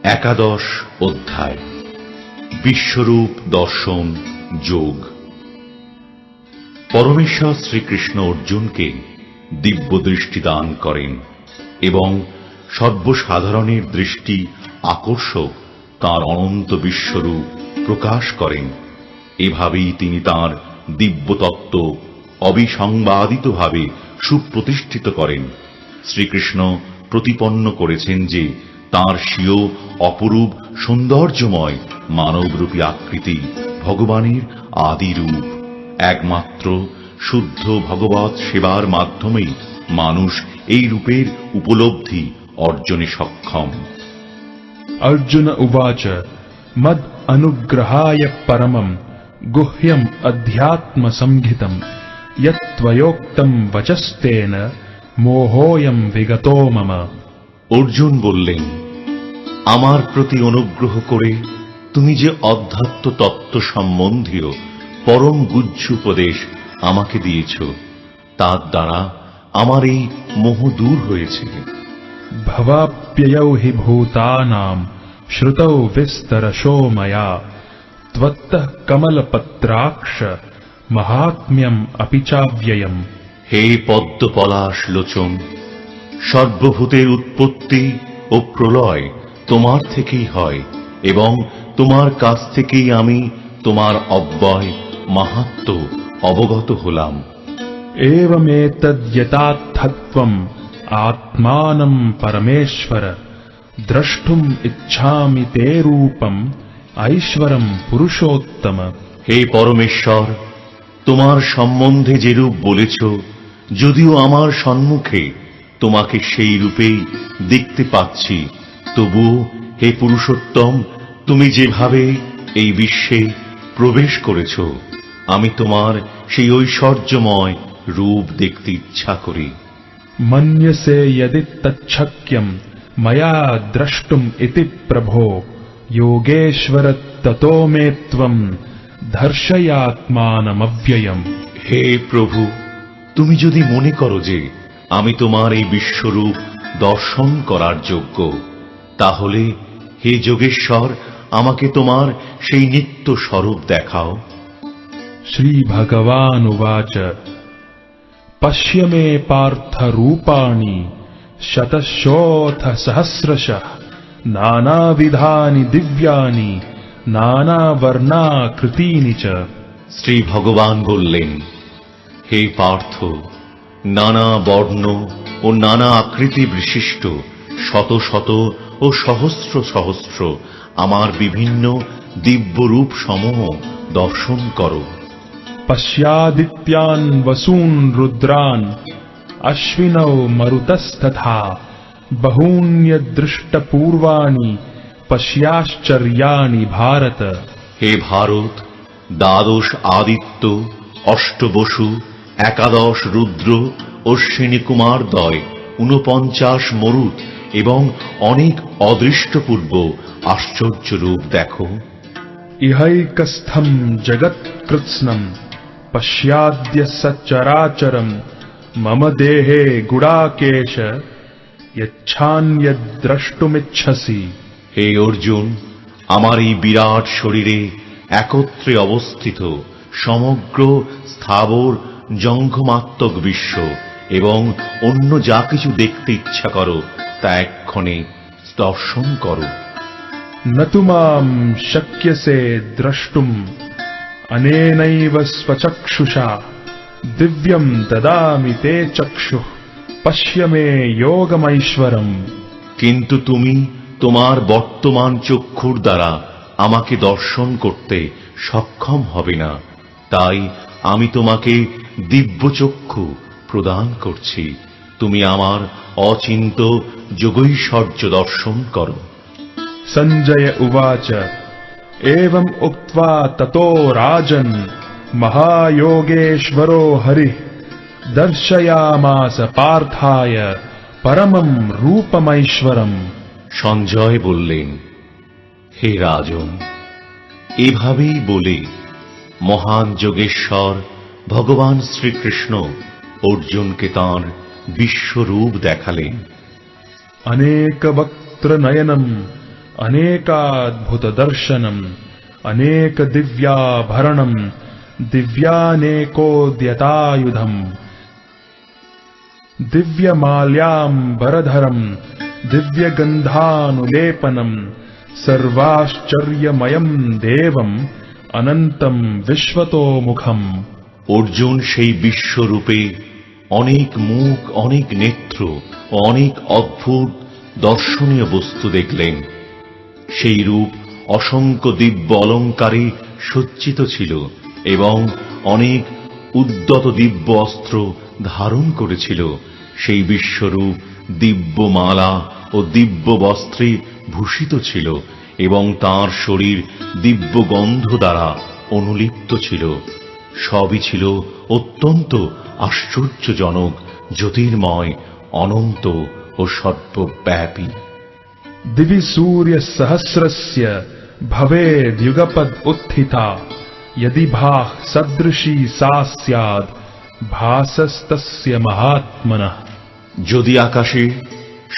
একাদশ অধ্যায় বিশ্বরূপ দর্শন যোগ। পরমেশ্বর শ্রীকৃষ্ণ অর্জুনকে দিব্য দৃষ্টি দান করেন এবং সর্বসাধারণের দৃষ্টি আকর্ষক তাঁর অনন্ত বিশ্বরূপ প্রকাশ করেন। এভাবেই তিনি তাঁর দিব্য তত্ত্ব অবিসংবাদিতভাবে সুপ্রতিষ্ঠিত করেন। শ্রীকৃষ্ণ প্রতিপন্ন করেছেন যে তাঁর স্বীয় অপরূপ সৌন্দর্যময় মানবরূপী আকৃতি ভগবানের আদি রূপ। একমাত্র শুদ্ধ ভগবৎ সেবার মাধ্যমেই মানুষ এই রূপের উপলব্ধি অর্জনে সক্ষম। अर्जुन उवाच मद अनुग्रहाय परमं गुह्यम् अध्यात्म संहितं यत्त्वयोक्तं वचस्तेन मोहोऽयं विगतो मम। অর্জুন বললেন, আমার প্রতি অনুগ্রহ করে তুমি যে অধ্যাত্ম তত্ত্ব সম্বন্ধীয় পরম গুহ্য উপদেশ আমাকে দিয়েছ, তার দ্বারা আমার এই মোহ দূর হয়েছে। भवाप्ययौ हि भूतानां श्रुतौ विस्तरशो मया त्वत्तः कमलपत्राक्ष महात्म्यम् अपि चाव्ययम्। হে পদ্ম পলাশ লোচন, সর্বভূতের উৎপত্তি ও প্রলয় তোমার থেকেই হয় এবং তোমার কাছ থেকেই আমি তোমার অব্যয় মাহাত্ম্য অবগত হলাম। एवमेतद्यथार्थत्वम् आत्मानं परमेश्वर द्रष्टुम् इच्छामि ते रूपम् ऐश्वरम् पुरुषोत्तम। হে পরমেশ্বর, তোমার সম্বন্ধে যেরূপ বলেছ, যদিও আমার সম্মুখে তোমাকে সেই রূপেই দেখতে পাচ্ছি, তবুও হে পুরুষোত্তম, তুমি যেভাবে এই বিশ্বে প্রবেশ করেছ, আমি তোমার সেই ঐশ্বর্যময় রূপ দেখতে ইচ্ছা করি। मन्यसे यदि तच्छक्यम् मया द्रष्टुम् इति प्रभो योगेश्वर ततो मे त्वम् दर्शयात्मानमव्ययम्। হে প্রভু, তুমি যদি মনে করো যে আমি তোমার এই বিশ্বরূপ দর্শন করার যোগ্য, তাহলে হে যোগেশ্বর আমাকে তোমার সেই নিত্য স্বরূপ দেখাও। श्री भगवानुवाच पश्य मे पार्थ रूपाणि शतशोऽथ सहस्रशः नानाविधानि दिव्यानि नानावर्णाकृतीनि च। শ্রী ভগবান বললেন, হে পার্থ, নানা বর্ণ ও নানা আকৃতি বিশিষ্ট শত শত ও সহস্র সহস্র আমার বিভিন্ন দিব্য রূপ সমূহ দর্শন করো। पश्यादित्यान् वसून् रुद्रान् अश्विनौ मरुतस्तथा बहून्यदृष्टपूर्वाणि पश्याश्चर्याणि भारत। হে ভারত, দ্বাদশ আদিত্য, অষ্টবসু, একাদশ রুদ্র, অশ্বিনী কুমারদ্বয়, 49 মরুত এবং অনেক অদৃষ্টপূর্ব আশ্চর্য রূপ দেখো। इहैकस्थं जगत्कृत्स्नं पश्याद्य सचराचरं मम देहे गुडाकेश यच्छान्यद्द्रष्टुमिच्छसि। হে অর্জুন, আমার এই বিরাট শরীরে একত্রে অবস্থিত সমগ্র স্থাবর জঙ্গমাত্মক বিশ্ব এবং অন্য যা কিছু দেখতে ইচ্ছা করো তা এক্ষণে দর্শন করো। न तु मां शक्यसे द्रष्टुम् अनेनैव स्वचक्षुषा दिव्यं ददामि ते चक्षुः पश्य मे योगमैश्वरम्। কিন্তু তুমি তোমার বর্তমান চক্ষুর দ্বারা আমাকে দর্শন করতে সক্ষম হবে না, তাই আমি তোমাকে দিব্য চক্ষু প্রদান করছি। তুমি আমার অচিন্ত যোগৈশ্বর্য দর্শন করো। सञ्जय उवाच एवम् उक्त्वा ततो राजन् महायोगेश्वरो हरिः दर्शयामास पार्थाय परमम् रूपमैश्वरम्। সঞ্জয় বললেন, হে রাজন, এভাবেই বলে মহান যোগেশ্বর ভগবান শ্রীকৃষ্ণ অর্জুনকে তাঁর বিশ্বরূপ দেখালেন। अनेकवक्त्र नयनम् अनेकाद्भुत दर्शनम अनेक दिव्याभरणम दिव्यानेकोद्यतायुधम दिव्यमाल्याम्बरधरम दिव्यगन्धानुलेपनम सर्वाश्चर्यमयम देवम अनंतम विश्वतोमुखम। অর্জুন সেই বিশ্বরূপে অনেক মুখ, অনেক নেত্র ও অনেক অদ্ভুত দর্শনীয় বস্তু দেখলেন। সেই রূপ অসংখ্য দিব্য অলঙ্কারে সজ্জিত ছিল এবং অনেক উদ্যত দিব্য অস্ত্র ধারণ করেছিল। সেই বিশ্বরূপ দিব্য মালা ও দিব্য বস্ত্রে ভূষিত ছিল এবং তাঁর শরীর দিব্য গন্ধ দ্বারা অনুলিপ্ত ছিল। সবই ছিল অত্যন্ত আশ্চর্যজনক, জ্যোতির্ময়, অনন্ত ও সর্বব্যাপী। दिवि सूर्य सहस्रस्य भवेद्युगपद उत्थिता यदि भाः सदृशी सा स्याद् भासस्तस्य महात्मनः। যদি আকাশে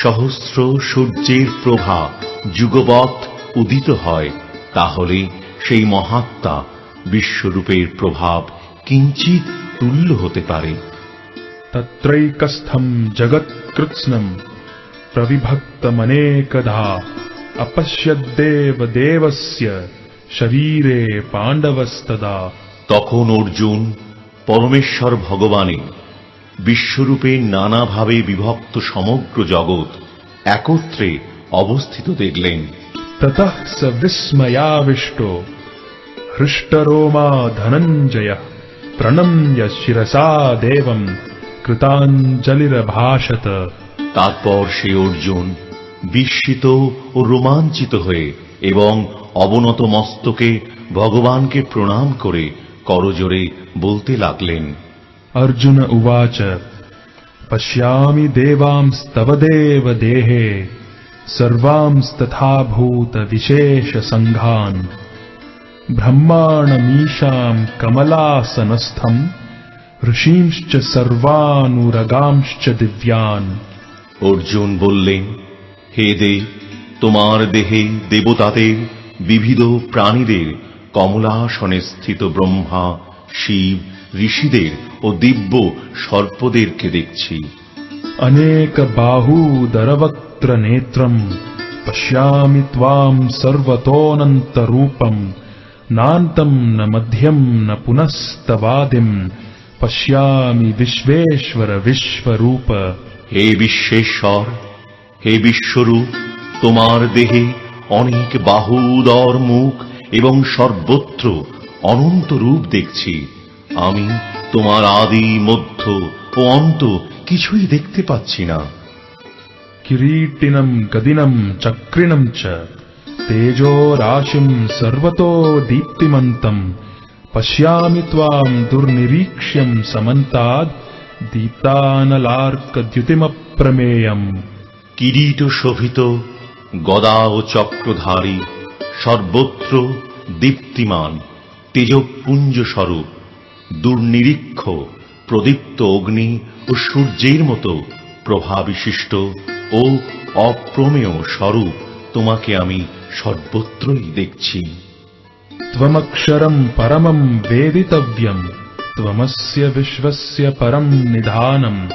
সহস্র সূর্যের প্রভা যুগপৎ উদিত হয়, তাহলে সেই মহাত্মা বিশ্বরূপের প্রভাব কিঞ্চিত তুল্য হতে পারে। तत्रैकस्थं जगत्कृत्स्नं प्रविभक्तमनेकधा अपश्यद्देव देवस्य शरीरे पाण्डवस्तदा। তখন অর্জুন পরমেশ্বর ভগবানে বিশ্বরূপে নানাভাবে বিভক্ত সমগ্র জগৎ একত্রে অবস্থিত দেখলেন। ततः स विस्मयाविष्टो हृष्टरोमा धनञ्जयः प्रणम्य शिरसा देवं कृताञ्जलिरभाषत। তারপর সে অর্জুন বিস্মিত ও রোমাঞ্চিত হয়ে এবং অবনত মস্তকে ভগবানকে প্রণাম করে করজোড়ে বলতে লাগলেন। अर्जुन उवाच पश्यामि देवांस्तव देव देहे सर्वांस्तथा भूत विशेष संघान् ब्रह्माणमीशां कमलासनस्थं ऋषींश्च सर्वानुरगांश्च दिव्यान्। অর্জুন বললেন, হে দেব, তোমার দেহে দেবতাদের, বিবিধ প্রাণীদের, কমলাসনে স্থিত ব্রহ্মা, শিব, ঋষিদের ও দিব্য সর্পদেরকে দেখছি। अनेक बाहूदरवक्त्र नेत्रं पश्यामि त्वां सर्वतोऽनन्तरूपं नान्तं न मध्यं न पुनस्तवादिं पश्यामि विश्वेश्वर विश्वरूप। হে বিশ্বেশ্বর, হে বিশ্বরূপ, তোমার দেহে অনেক বাহু, উদর, মুখ এবং সর্বত্র অনন্ত রূপ দেখছি। আমি তোমার আদি, মধ্য ও অন্ত কিছুই দেখতে পাচ্ছি না। किरीटिनं गदिनं चक्रिणं च तेजो राशिं सर्वतो दीप्तिमन्तं पश्यामि त्वां दुर्निरीक्ष्यं समन्ताद् दीप्तानलार्कद्युतिमप्रमेयम्। কিরীট শোভিত, গদা ও চক্রধারী, সর্বত্র দীপ্তিমান, তেজপুঞ্জ স্বরূপ, দুর্নিরীক্ষ, প্রদীপ্ত অগ্নি ও সূর্যের মতো প্রভাবিশিষ্ট ও অপ্রমেয় স্বরূপ তোমাকে আমি সর্বত্রই দেখছি। त्वमक्षरं परमं वेदितव्यं त्वमस्य विश्वस्य परं निधानं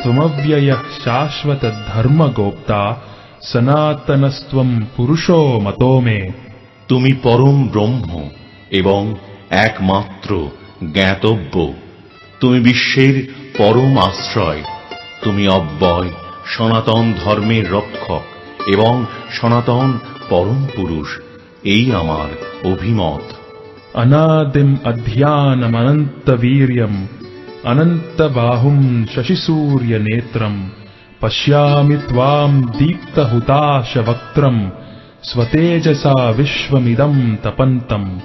त्वमव्ययः शाश्वत धर्मगोप्ता सनातनस्त्वं पुरुषो मतो मे। তুমি পরম ব্রহ্ম এবং একমাত্র জ্ঞাতব্য। তুমি বিশ্বের পরম আশ্রয়। তুমি অব্যয়, সনাতন ধর্মের রক্ষক এবং সনাতন পরম পুরুষ। এই আমার অভিমত। अनादिम अध्यानमनन्तवीर्यम् अनन्तबाहुं शशिसूर्यनेत्रम् पश्यामि त्वां दीप्तहुताशवक्त्रम् स्वतेजसा विश्वमिदं तपन्तम्।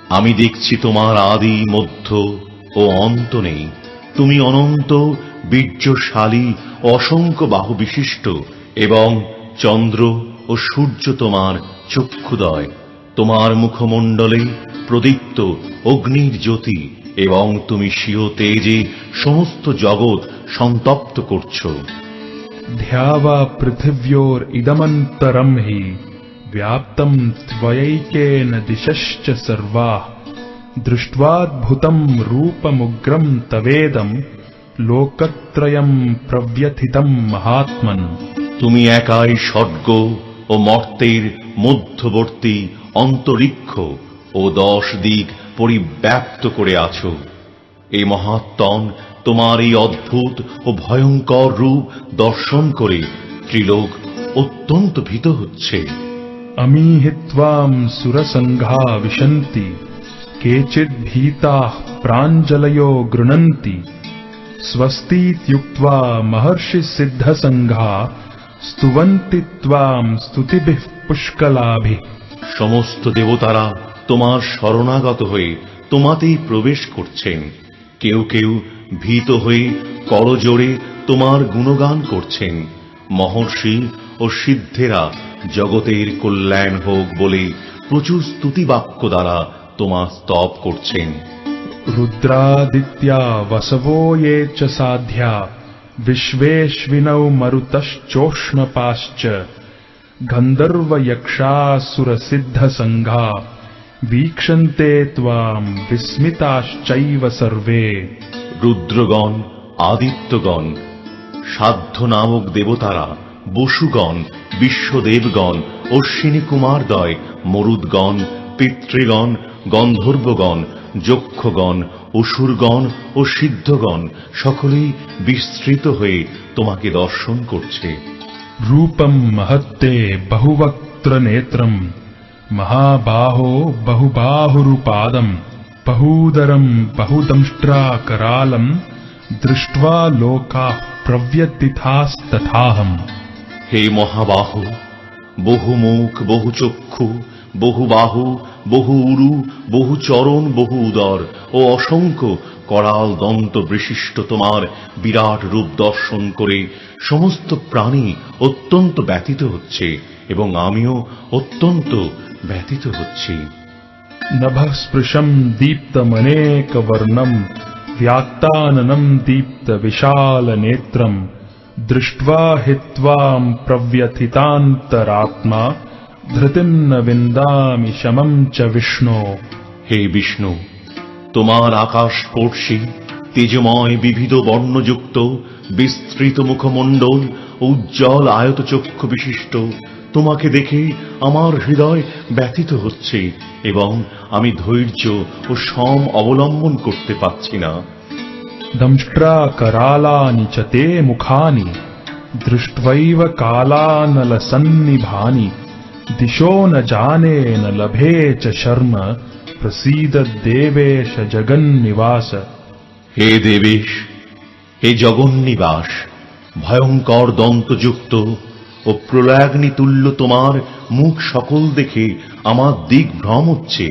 আমি দেখছি তোমার আদি, মধ্য ও অন্ত নেই। তুমি অনন্ত, বীর্যশালী, অসংখ্য বাহু বিশিষ্ট এবং চন্দ্র ও সূর্য তোমার চক্ষুদয়। তোমার মুখমণ্ডলে প্রদীপ্ত অগ্নির জ্যোতি এবং তুমি স্বীয় তেজে সমস্ত জগৎ সন্তপ্ত করছ। ध्यावा पृथिव्योरिदमन्तरं हि व्याप्तं त्वयैकेन दिशश्च सर्वाः दृष्ट्वाद्भुतं रूपमुग्रं तवेदं लोकत्रयं प्रव्यथितं महात्मन्। তুমি একাই স্বর্গ ও মর্তের মধ্যবর্তী অন্তরিক্ষ ও 10 দিক পরিব্যাপ্ত করে আছো। এই মহাত্মন তোমার এই অদ্ভুত ও ভয়ঙ্কর রূপ দর্শন করে ত্রিলোক অত্যন্ত ভীত হচ্ছে। अमीहित्वां सुरसङ्घा विशन्ति केचिद् भीताः प्राञ्जलयो गृह्णन्ति स्वस्तीत्युक्त्वा महर्षिसिद्धसङ्घा स्तुवन्ति त्वां स्तुतिभिः पुष्कलाभिः। সমস্ত দেবতারা তোমার শরণাগত হয়ে তোমাতেই প্রবেশ করছেন। কেউ কেউ ভীত হয়ে করজোড়ে তোমার গুণগান করছেন। মহর্ষি ও সিদ্ধেরা জগতের কল্যাণ হোক বলে প্রচুর স্তুতি বাক্য দ্বারা তোমার স্তব করছেন। रुद्रादित्या वसवो ये च साध्या विश्वेश्विनौ मरुतश्चोष्मपाश्च गन्धर्वयक्षासुरसिद्धसङ्घा वीक्षन्ते त्वां विस्मिताश्चैव सर्वे। রুদ্রগণ, আদিত্যগণ, সাধ্য নামক দেবতারা, বসুগণ, বিশ্বদেবগণ, অশ্বিনী কুমারদ্বয়, মরুদ্গণ, পিতৃগণ, গন্ধর্বগণ, যক্ষগণ, অসুরগণ ও সিদ্ধগণ সকলেই বিস্তৃত হয়ে তোমাকে দর্শন করছে। रूपं महत्ते बहुवक्त्र नेत्रं महाबाहो बहुबाहुरुपादं बहूदरं बहुदंष्ट्राकरालं दृष्ट्वा लोकाः प्रव्यथितास्तथाहम्। হে মহাবাহু, বহু মুখ, বহু চক্ষু, বহু বাহু, বহু উরু, বহু চরণ, বহু উদর ও অসংখ্য করাল দন্ত বিশিষ্ট তোমার বিরাট রূপ দর্শন করে সমস্ত প্রাণী অত্যন্ত ব্যথিত হচ্ছে এবং আমিও অত্যন্ত ব্যথিত হচ্ছি। नभः स्पृशं दीप्तमनेकवर्णं व्याक्ताननं दीप्तविशालनेत्रं दृष्ट्वा हि त्वां प्रव्यथितान्तरात्मा धृतिं न विन्दामि शमं च विष्णो। হে বিষ্ণু, তোমার আকাশস্পর্শী তেজময় বিবিধ বর্ণযুক্ত বিস্তৃত মুখমণ্ডল ও উজ্জ্বল আয়তচক্ষু বিশিষ্ট তোমাকে দেখে আমার হৃদয় ব্যথিত হচ্ছে এবং আমি ধৈর্য ও সম অবলম্বন করতে পারছি না। दंष्ट्राकरालानि च ते मुखानि दृष्ट्वैव कालानलसन्निभानि दिशो न जाने न लभे च शर्म प्रसीद देवेश जगन्निवास। হে দেবেশ, হে জগন্নিবাস, ভয়ঙ্কর দন্তযুক্ত ও প্রলয়াগ্নি তুল্য তোমার মুখ সকল দেখে আমার দিগ্ভ্রম হচ্ছে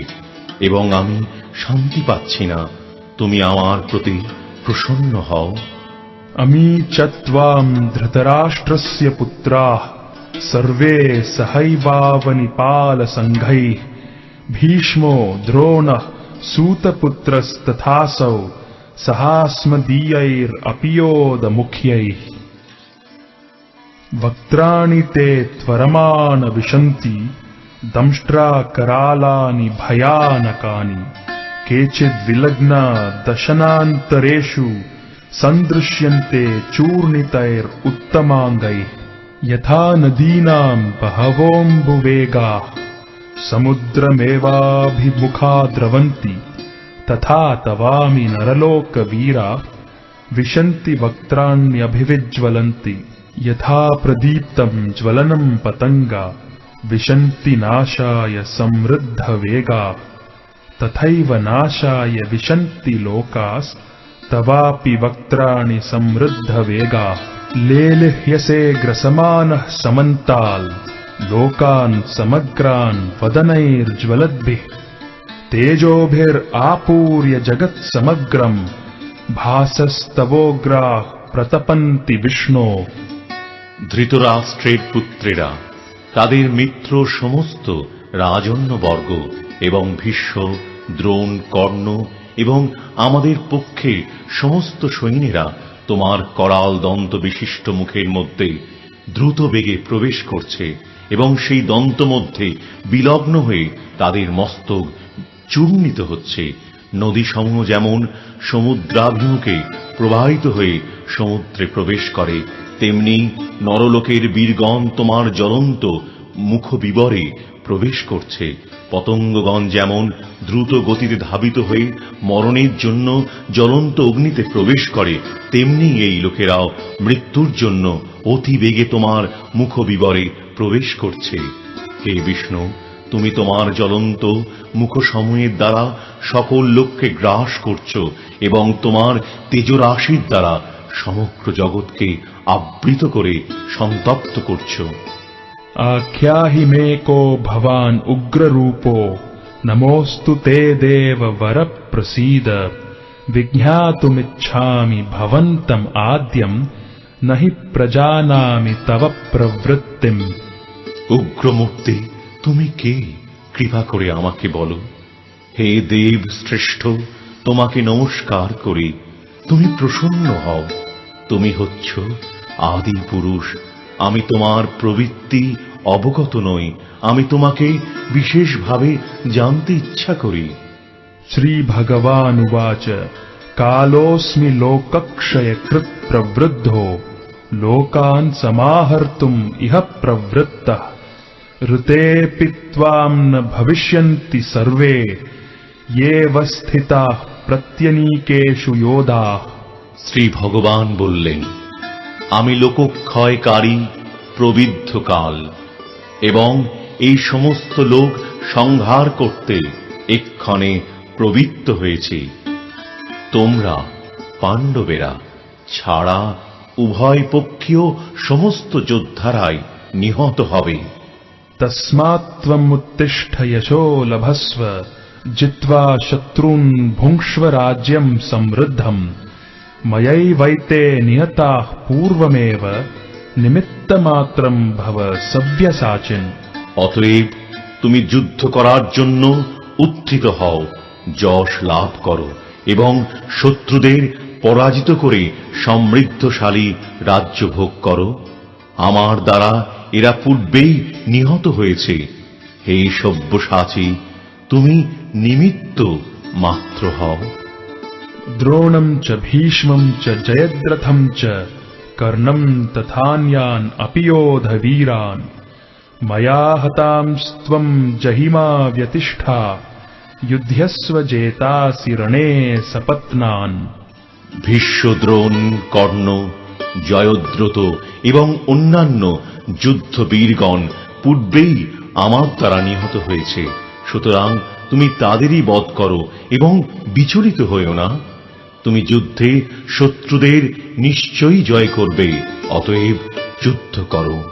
এবং আমি শান্তি পাচ্ছি না। তুমি আমার প্রতি প্রসন্ন হও। अमी च त्वां धृतराष्ट्रस्य पुत्राः सर्वे सहैवावनिपालसङ्घैः भीष्मो द्रोणः सूतपुत्रस्तथासौ सहास्मदीयैरपि योधमुख्यैः। वक्त्राणि ते त्वरमान विशन्ति दंष्ट्राकरालानि भयानकानि केचिद्विलग्ना दशनान्तरेषु सन्दृश्यन्ते चूर्णितैरुत्तमाङ्गैः। यथा नदीनां बहवोऽम्बुवेगाः समुद्रमेवाभिमुखा द्रवन्ति तथा तवामि नरलोकवीरा विशन्ति वक्त्राण्यभिविज्वलन्ति। यथा प्रदीप्तं ज्वलनं पतंगा विशन्ति नाशाय समृद्धवेगा तथैव नाशाय विशन्ति लोकास्तवापि वक्त्राणि समृद्धवेगा। लेलिह्यसे ग्रसमानः समन्ताल् लोकान् समग्रान् वदनैर्ज्वलद्भिः तेजोभिरापूर्य जगत्समग्रं भासस्तवोग्राः प्रतपन्ति विष्णो। ধৃতরাষ্ট্রের পুত্রেরা, তাদের মিত্র সমস্ত রাজন্যবর্গ এবং ভীষ্ম, দ্রোণ, কর্ণ এবং আমাদের পক্ষে সমস্ত সৈন্যেরা তোমার করাল দন্ত বিশিষ্ট মুখের মধ্যে দ্রুত বেগে প্রবেশ করছে এবং সেই দন্ত মধ্যে বিলগ্ন হয়ে তাদের মস্তক চূর্ণিত হচ্ছে। নদীসমূহ যেমন সমুদ্রাভিমুখে প্রবাহিত হয়ে সমুদ্রে প্রবেশ করে, তেমনি নরলোকের বীরগণ তোমার জ্বলন্ত মুখবিবরে প্রবেশ করছে। পতঙ্গগণ যেমন দ্রুত গতিতে ধাবিত হয়ে মরণের জন্য জ্বলন্ত অগ্নিতে প্রবেশ করে, তেমনি এই লোকেরাও মৃত্যুর জন্য অতি বেগে তোমার মুখবিবরে প্রবেশ করছে। হে বিষ্ণু, তুমি তোমার জ্বলন্ত মুখসমূহের দ্বারা সকল লোককে গ্রাস করছ এবং তোমার তেজরাশির দ্বারা সমগ্র জগৎকে আবৃত করে সন্তপ্ত করছ। आख्याहि मे को भवान् उग्ररूपो नमोऽस्तु ते देव वर प्रसीद विज्ञातुमिच्छामि भवन्तम् आद्यम् न हि प्रजानामि तव प्रवृत्तिम्। উগ্রমূর্তি, তুমি কে? কৃপা করে আমাকে বলো। হে দেব শ্রেষ্ঠ, তোমাকে নমস্কার করি। তুমি প্রসন্ন হও। তুমি হচ্ছ আদি পুরুষ। আমি তোমার প্রবৃত্তি অবগত নই। আমি তোমাকে বিশেষভাবে জানতে ইচ্ছা করি। श्री भगवानुवाच कालोऽस्मि लोकक्षयकृत् प्रवृद्धो लोकान् समाहर्तुम् इह प्रवृत्तः ऋतेऽपि त्वाम् न भविष्यन्ति सर्वे येव स्थिताः प्रत्यनीकेषु योधाः। শ্রী ভগবান বললেন, আমি লোকক্ষয়কারী প্রবিদ্ধ কাল এবং এই সমস্ত লোক সংহার করতে এক্ষণে প্রবৃত্ত হয়েছি। তোমরা পাণ্ডবেরা ছাড়া উভয় পক্ষীয় সমস্ত যোদ্ধারাই নিহত হবে। तस्मात् त्वमुत्तिष्ठ यशो लभस्व जित्वा शत्रून् भुङ्क्ष्व राज्यम् समृद्धम् मयैवैते निहताः पूर्वमेव निमित्तमात्रम् भव सव्यसाचिन्। অতএব তুমি যুদ্ধ করার জন্য উত্থিত হও, যশ লাভ করো এবং শত্রুদের পরাজিত করে সমৃদ্ধশালী রাজ্য ভোগ করো। আমার দ্বারা এরা পূর্বেই নিহত হয়েছে। হে সব্যসাচী, তুমি নিমিত্ত মাত্র হও। द्रोणम् च भीष्मम् च जयद्रथम् च कर्णम् तथान्यान् अपि योध वीरान् मया हतांस्त्वम् जहिमा व्यतिष्ठा युध्यस्व जेतासि रणे सपत्नान्। ভীষ্ম, দ্রোণ, কর্ণ, জয়দ্রথ এবং অন্যান্য যুদ্ধবীরগণ পূর্বেই আমার দ্বারা নিহত হয়েছে। সুতরাং তুমি তাদেরই বধ করো এবং বিচলিত হইও না। তুমি যুদ্ধে শত্রুদের নিশ্চয়ই জয় করবে, অতএব যুদ্ধ করো।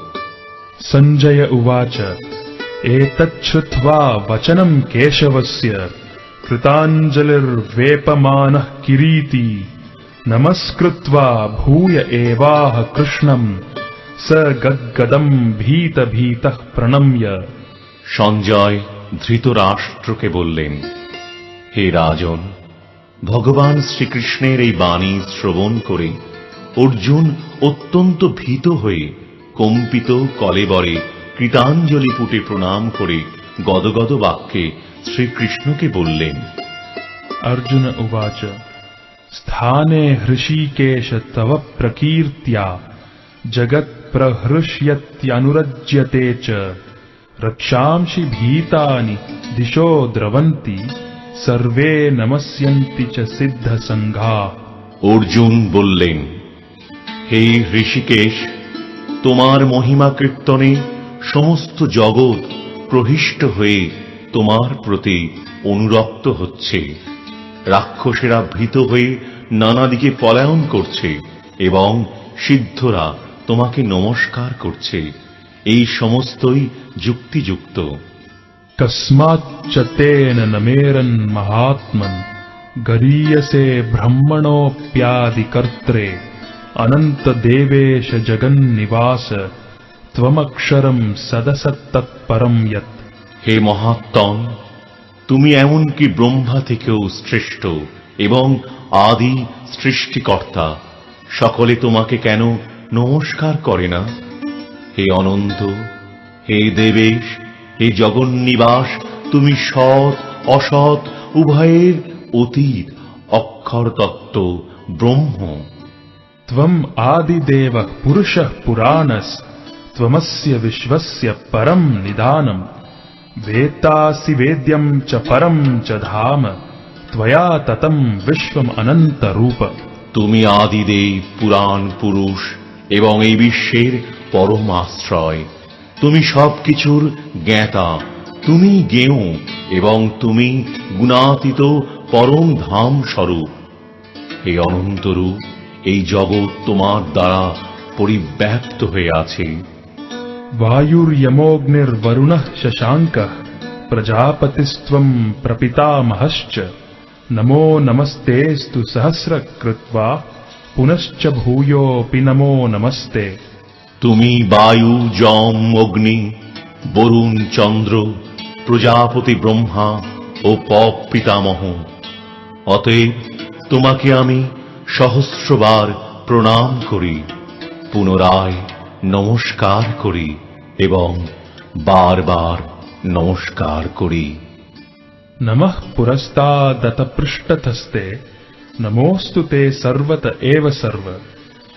सञ्जय उवाच एतच्छ्रुत्वा वचनम् केशवस्य कृताञ्जलिर्वेपमानः किरीटी नमस्कृत्वा भूय एवाह कृष्णम् स गद्गदम् भीतः प्रणम्य। সঞ্জয় ধৃতরাষ্ট্রকে বললেন, হে রাজন, ভগবান শ্রীকৃষ্ণের এই বাণী শ্রবণ করে অর্জুন অত্যন্ত ভীত হয়ে কম্পিত কলেবরে কৃতাঞ্জলি পুটে প্রণাম করে গদগদ বাক্যে শ্রীকৃষ্ণকে বললেন। अर्जुन उवाच स्थाने हृषीकेश तव प्रकीर्त्या जगत्प्रहृष्यत्यनुरज्यते च रक्षांसि भीतानि दिशो द्रवन्ति सर्वे नमस्यन्ति च सिद्धसङ्घा। অর্জুন বললেন, হে ঋষিকেশ, তোমার মহিমা কীর্তনে সমস্ত জগৎ প্রহিষ্ট হয়ে তোমার প্রতি অনুরক্ত হচ্ছে। রাক্ষসেরা ভীত হয়ে নানা দিকে পলায়ন করছে এবং সিদ্ধরা তোমাকে নমস্কার করছে। এই সমস্তই যুক্তিযুক্ত। कस्माच्च तेन न मेरन् महात्मन् गरीयसे ब्रह्मणोऽप्यादिकर्त्रे अनंत देवेश जगन्निवास त्वमक्षरम् सदसत्तत्परम् यत्। হে মহাত্মন, তুমি এমনকি ব্রহ্মা থেকেও শ্রেষ্ঠ এবং আদি সৃষ্টিকর্তা। সকলে তোমাকে কেন নমস্কার করে না? হে অনন্ত, হে দেবেশ, হে জগন্নিবাস, তুমি সৎ অসৎ উভয়ের অতীত অক্ষর তত্ত্ব ব্রহ্ম। त्वम् आदिदेवः पुरुषः पुराणस् त्वमस्य विश्वस्य परं निदानम् वेत्तासि वेद्यं च परं च धाम त्वया ततं विश्वम् अनंत रूप। তুমি আদিদেব, পুরাণ পুরুষ এবং এই বিশ্বের পরম আশ্রয়। তুমি সবকিছুর জ্ঞাতা, তুমি জ্ঞেয় এবং তুমি গুণাতীত পরম ধাম স্বরূপ। এই অনন্ত রূপ, এই জগৎ তোমার দ্বারা পরিব্যাপ্ত হয়ে আছে। वायुर्यमोऽग्निर्वरुणः शशाङ्कः प्रजापतिस्त्वं प्रपितामहश्च नमो नमस्तेऽस्तु सहस्रकृत्वा पुनश्च भूयोऽपि नमो नमस्ते। তুমি বায়ু, যম, অগ্নি, বরুণ, চন্দ্র, প্রজাপতি ব্রহ্মা ও পপ পিতামহ। অতএব তোমাকে আমি সহস্রবার প্রণাম করি, পুনরায় নমস্কার করি এবং বারবার নমস্কার করি। नमः पुरस्तादत पृष्ठतस्ते नमोऽस्तु ते सर्वत एव सर्व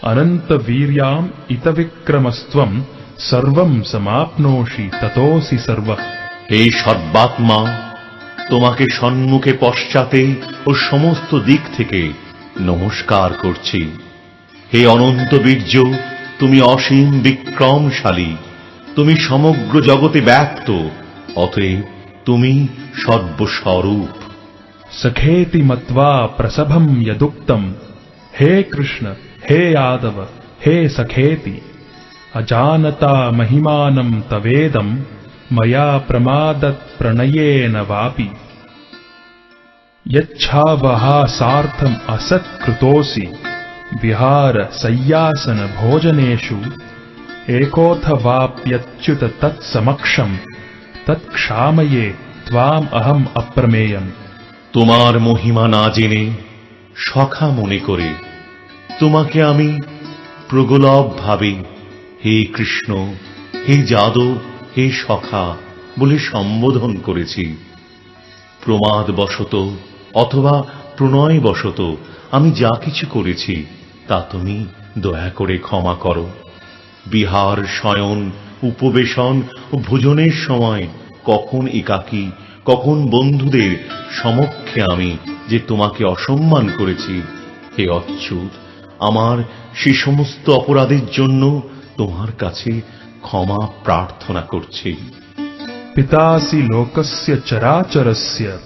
अनंत वीर्याम् इत विक्रमस्त्वं सर्वं समाप्नोषि ततोऽसि सर्वः। হে সর্বাত্মা, তোমাকে সম্মুখে পশ্চাতে ও সমস্ত দিক থেকে নমস্কার করছি। হে অনন্ত বীর্য, তুমি অসীম বিক্রমশালী, তুমি সমগ্র জগতে ব্যাপ্ত, অতএব তুমি সর্বস্বরূপ। सखेति मत्वा प्रसभं यदुक्तम् हे कृष्ण हे यादव हे सखेति अजानता महिमानं तवेदं मया प्रमादत् प्रणयेन वापि। यच्छावहासार्थम् असत्कृतोऽसि विहार सय्यासन भोजनेषु एकोऽथ वाप्यच्युत तत्समक्षम् तत्क्षामये त्वाम् अहम् अप्रमेयम्। তোমার মহিমা না জেনে, সখা মনে করে তোমাকে আমি প্রগলভ ভাবে হে কৃষ্ণ, হে যাদব, হে সখা বলে সম্বোধন করেছি। প্রমাদবশত অথবা প্রণয়বশত আমি যা কিছু করেছি তা তুমি দয়া করে ক্ষমা করো। বিহার, শয়ন, উপবেশন ও ভোজনের সময় কখন একাকী, কখন বন্ধুদের সমক্ষে আমি যে তোমাকে অসম্মান করেছি, হে অচ্যুত, আমার সে সমস্ত অপরাধের জন্য তোমার কাছে ক্ষমা প্রার্থনা করছি। पितासि लोकस्य चराचरस्य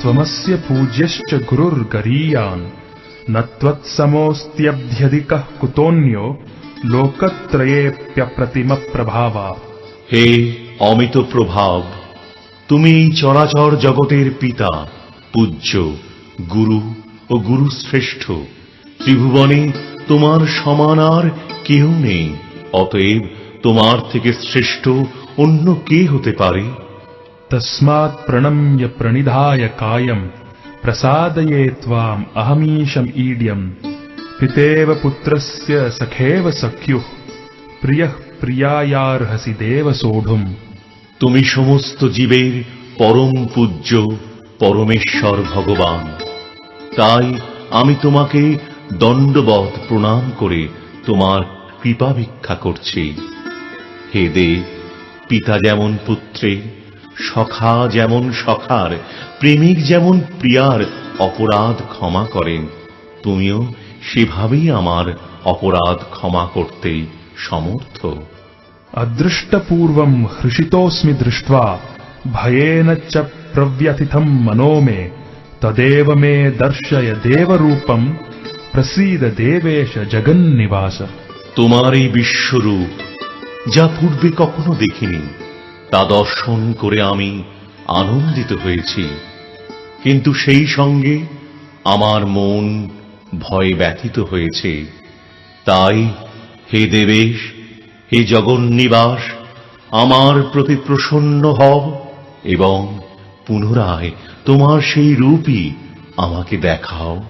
त्वमस्य पूज्यश्च गुरुर्गरीयान् न त्वत्समोऽस्त्यभ्यधिकः कुतोऽन्यो लोकत्रयेऽप्यप्रतिमप्रभावा। হে অমিত প্রভাব, তুমি এই চরাচর জগতের পিতা, পূজ্য, গুরু ও গুরুশ্রেষ্ঠ। ত্রিভুবনে তোমার সমান আর কেউ নেই, অতএব তোমার থেকে শ্রেষ্ঠ অন্য কে হতে পারে? तस्मात् प्रणम्य प्रणिधाय कायम् प्रसादये त्वाम् अहमीशम् ईड्यम् पितेव पुत्रस्य सखेव सख्युः प्रियः प्रियायार्हसि देव सोढुम्। তুমি সমস্ত জীবের পরম পূজ্য পরমেশ্বর ভগবান, তাই আমি তোমাকে দণ্ডবৎ প্রণাম করে তোমার কৃপা ভিক্ষা করছি। হে দেব, পিতা যেমন পুত্রের, সখা যেমন সখার, প্রেমিক যেমন প্রিয়ার অপরাধ ক্ষমা করেন, তুমিও সেভাবেই আমার অপরাধ ক্ষমা করতে সমর্থ। अदृष्टपूर्वम् हृषितोऽस्मि दृष्ट्वा भयेन च प्रव्यथितम् मनो मे तदेव मे दर्शय देवरूपम् प्रसीद देवेश जगन्निवास। তোমার এই বিশ্বরূপ যা পূর্বে কখনো দেখিনি, তা দর্শন করে আমি আনন্দিত হয়েছি, কিন্তু সেই সঙ্গে আমার মন ভয়ে ব্যথিত হয়েছে। তাই হে দেবেশ, হে জগন্নিবাস, আমার প্রতি প্রসন্ন হও এবং পুনরায় তোমার সেই রূপই আমাকে দেখাও।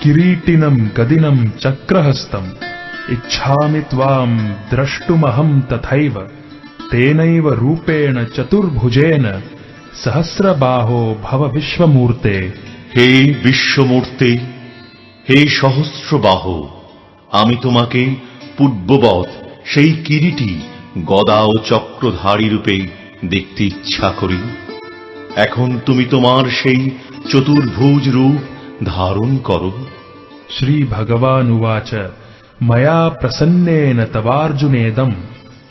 किरीटिनम् गदिनम् चक्रहस्तम् इच्छामि त्वाम् द्रष्टुमहम् तथैव तेनैव रूपेण चतुर्भुजेन सहस्रबाहो भव विश्वमूर्ते। হে বিশ্বমূর্তি, হে সহস্রবাহ, আমি তোমাকে পূর্ববৎ সেই কিরীটী গদা ও চক্রধারী রূপে দেখতে ইচ্ছা করি। এখন তুমি তোমার সেই চতুর্ভুজ রূপ ধারণ করো। श्री भगवानुवाच मया प्रसन्नेन तवार्जुनेदं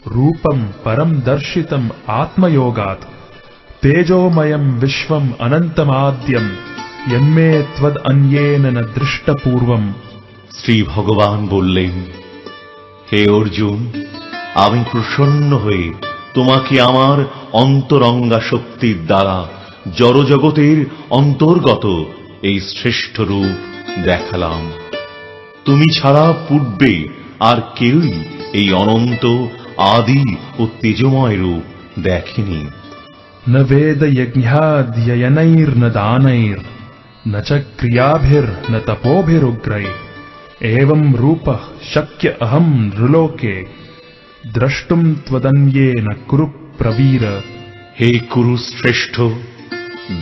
रूपं परं दर्शितम् आत्मयोगात् तेजोमयं विश्वम् अनन्तमाद्यं यन्मे त्वदन्येन न दृष्टपूर्वम्। শ্রী ভগবান বললেন, হে অর্জুন, আমি প্রসন্ন হয়ে তোমাকে আমার অন্তরঙ্গা শক্তির দ্বারা জড়জগতের অন্তর্গত এই শ্রেষ্ঠ রূপ দেখালাম। তুমি ছাড়া পূর্বে আর কেউই এই অনন্ত আদি ও তেজময় রূপ দেখেনি। न वेदयज्ञाध्ययनैर्न दानैर्न च क्रियाभिर्न तपोभिरुग्रैः एवं रूपः शक्य अहम् नृलोके द्रष्टुम् त्वदन्येन कुरु प्रवीर। হে কুরু শ্রেষ্ঠ,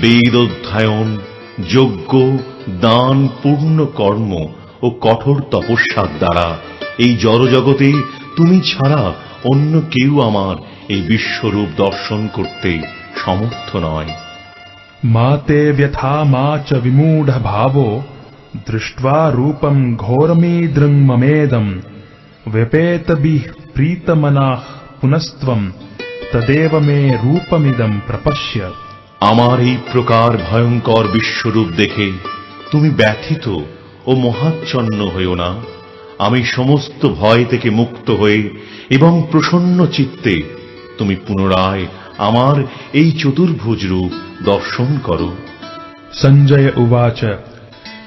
বেদ অধ্যয়ন, যজ্ঞ, দান, পূর্ণ কর্ম ও কঠোর তপস্যার দ্বারা এই জড়জগতে তুমি ছাড়া অন্য কেউ আমার এই বিশ্বরূপ দর্শন করতে সমর্থ নয়। मा ते व्यथा मा च विमूढ भावो दृष्ट्वा रूपम् घोरमीदृङ् ममेदम् व्यपेतभिः प्रीतमनाः पुनस्त्वम् तदेव मे रूपमिदम् प्रपश्य। আমার এই প্রকার ভয়ঙ্কর বিশ্বরূপ দেখে তুমি ব্যথিত ও মহাচ্ছন্ন হইও না। আমি সমস্ত ভয় থেকে মুক্ত হয়ে এবং প্রসন্ন চিত্তে তুমি পুনরায় আমার এই চতুর্ভুজ রূপ দর্শন করো। सञ्जय उवाच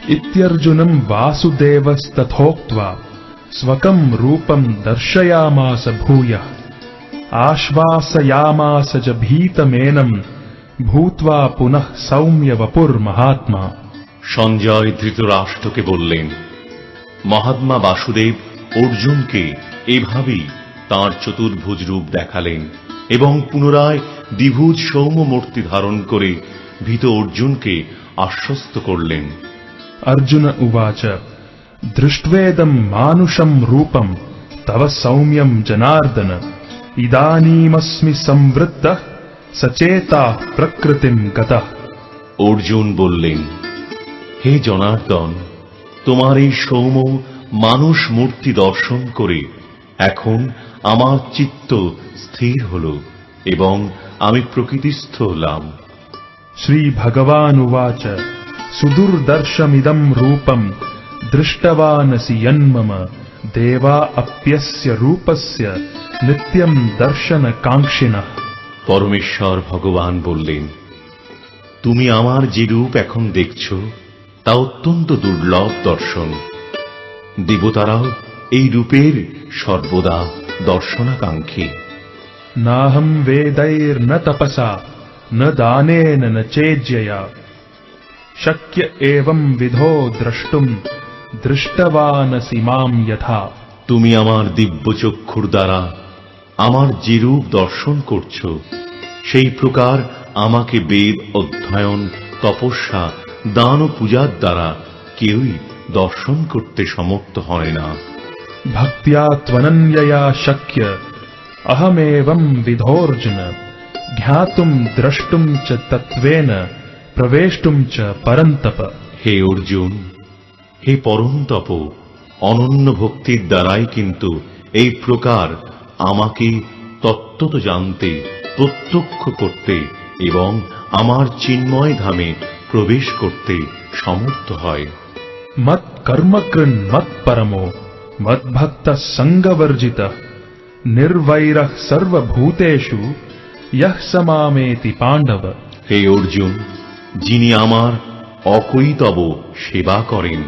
इत्यर्जुनम् वासुदेवस्तथोक्त्वा स्वकम् रूपम् दर्शयामास भूयः आश्वासयामास च भीतमेनम् भूत्वा पुनः सौम्य वपुर्महात्मा। সঞ্জয় ধৃতরাষ্ট্রকে বললেন, মহাত্মা বাসুদেব অর্জুনকে এভাবেই তাঁর চতুর্ভুজ রূপ দেখালেন এবং পুনরায় দ্বিভুজ সৌম্য মূর্তি ধারণ করে ভীত অর্জুনকে আশ্বস্ত করলেন। अर्जुन उवाच दृष्ट्वेदम् मानुषम् रूपम् तव सौम्यम् जनार्दन इदानीमस्मि संवृत्तः सचेताः प्रकृतिम् गतः। অর্জুন বললেন, হে জনার্দন, তোমার এই সৌম্য মানুষ মূর্তি দর্শন করে এখন আমার চিত্ত স্থির হল এবং আমি প্রকৃতিস্থ হলাম। श्री भगवानुवाच सुदुर्दर्शमिदम् रूपम् दृष्टवानसि यन्मम देवा अप्यस्य रूपस्य नित्यम् दर्शन काङ्क्षिणः। পরমেশ্বর ভগবান বললেন, তুমি আমার যে রূপ এখন দেখছ তা অত্যন্ত দুর্লভ দর্শন। দেবতারাও এই রূপের সর্বদা দর্শনাকাঙ্ক্ষী। नाहम् वेदैर्न तपसा न दानेन न चेज्यया शक्य एवं विधो द्रष्टुम् दृष्टवानसि माम् यथा। তুমি আমার দিব্য চক্ষুর দ্বারা আমার যে রূপ দর্শন করছ সেই প্রকার আমাকে বেদ অধ্যয়ন, তপস্যা, দান ও পূজার দ্বারা কেউই দর্শন করতে সমর্থ হয় না। भक्त्या त्वनन्यया शक्य अहमेवं विधोऽर्जुन ज्ञातुम् द्रष्टुम् च तत्त्वेन प्रवेष्टुम् च परन्तप। হে অর্জুন, হে পরমতপ, অনন্য ভক্তির দ্বারাই কিন্তু এই প্রকার আমাকে তত্ত্বত জানতে, প্রত্যক্ষ করতে এবং আমার চিন্ময় ধামে প্রবেশ করতে সমর্থ হয়। मत् कर्मकृन् मत् परमो मद्भक्तः सङ्गवर्जितः निर्वैरः सर्वभूतेषु यः स मामेति पाण्डव। হে অর্জুন, যিনি আমার অকৈতব সেবা করেন,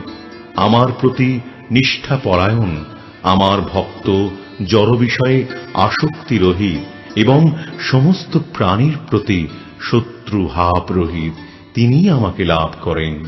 আমার প্রতি নিষ্ঠাপরায়ণ, আমার ভক্ত, জড় বিষয়ে আসক্তি রহিত এবং সমস্ত প্রাণীর প্রতি শত্রু ভাব রহিত, তিনিই আমাকে লাভ করেন।